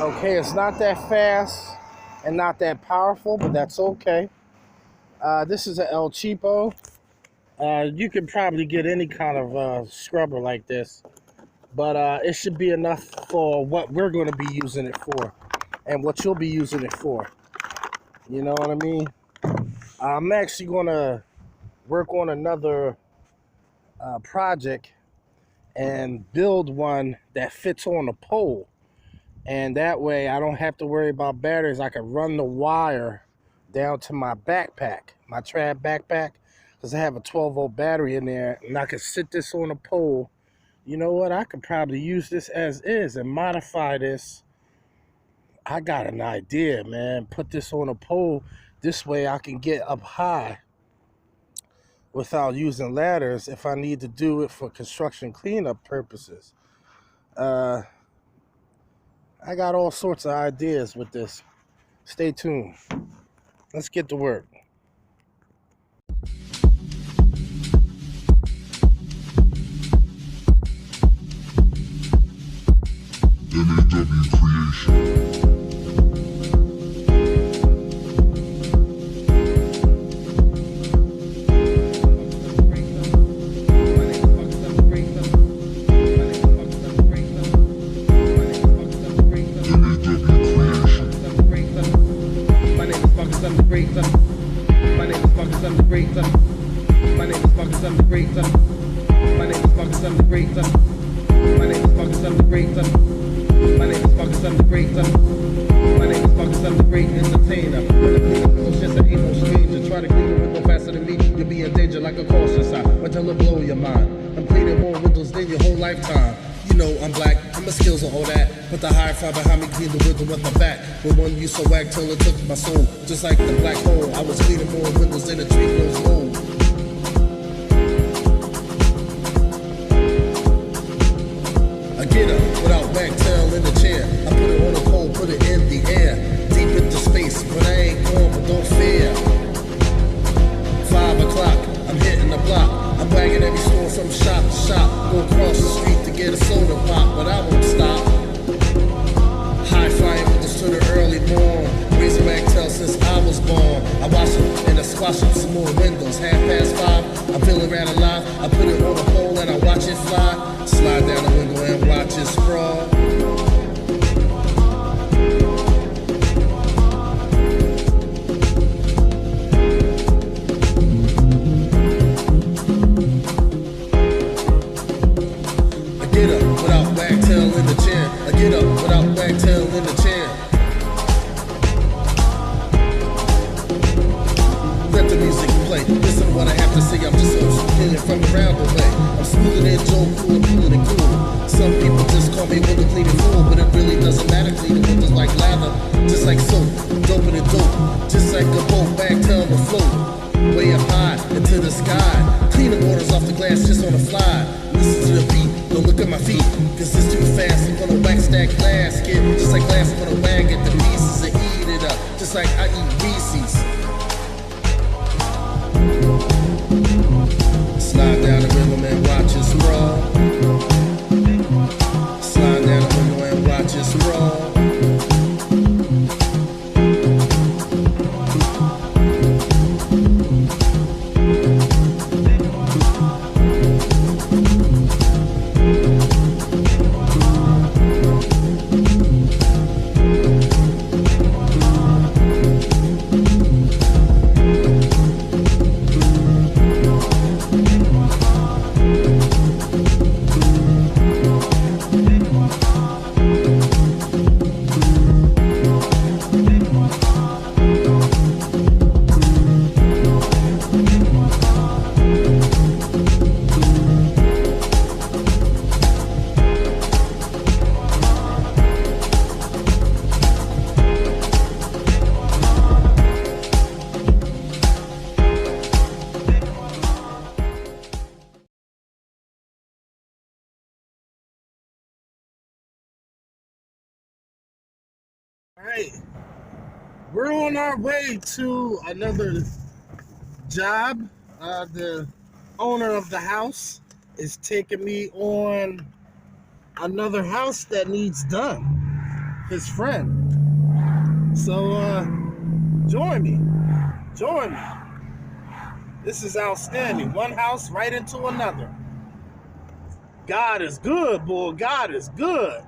Okay, it's not that fast and not that powerful, but that's okay. This is an El Cheapo. You can probably get any kind of scrubber like this, but it should be enough for what we're going to be using it for and what you'll be using it for. You know what I mean? I'm actually going to work on another project and build one that fits on a pole. And that way I don't have to worry about batteries. I can run the wire down to my backpack, my trad backpack, because I have a 12-volt battery in there, and I can sit this on a pole. You know what? I could probably use this as is and modify this. I got an idea, man. Put this on a pole. This way I can get up high without using ladders if I need to do it for construction cleanup purposes. I got all sorts of ideas with this. Stay tuned. Let's get to work. M.A.W. creation. Blow your mind. I'm cleaning more windows than your whole lifetime. You know I'm black, I'm a skills and all that, but the higher fire behind me clean the rhythm with my back. When one use a Wagtail, it took my soul, just like the black hole. I was cleaning more windows than a tree grows old. I get up without Wagtail in the chair. I put it on a pole, put it in the air, deep into space, but I ain't going, but don't fear. 5 o'clock, I'm hitting the block. I'm wagging every store from shop to shop. Go across the street to get a soda pop, but I won't stop. High flying windows to the early morn. Raising Wagtail since I was born. I wash them and I squash up some more windows. 5:30, I'm feeling right alive. I put it on a pole and I watch it fly. Slide down the window and watch it sprawl. Get up without Wagtail in the chair. I get up without Wagtail in the chair. Let the music play. Listen to what I have to say. I'm just feeling from around the way. I'm smoother than Joe, cooler than cool. Some people just call me window cleaning fool, but it really doesn't matter. Cleaning windows like lather, just like soap, doper than dope. Just like a boat, Wagtail will float way up high into the sky. Cleaning waters off the glass just on the fly. Listen to the beat. Don't look at my feet, cause it's too fast. I'm gonna wax that glass, kid. Just like glass, I'm gonna wag it to pieces and eat it up. Just like I eat Reese's. Slide down the rhythm and watch it sprawl. Slide down the window and watch it sprawl. All right, we're on our way to another job. The owner of the house is taking me on another house that needs done. his friend. So join me. Join me. This is outstanding. One house right into another. God is good, boy. God is good.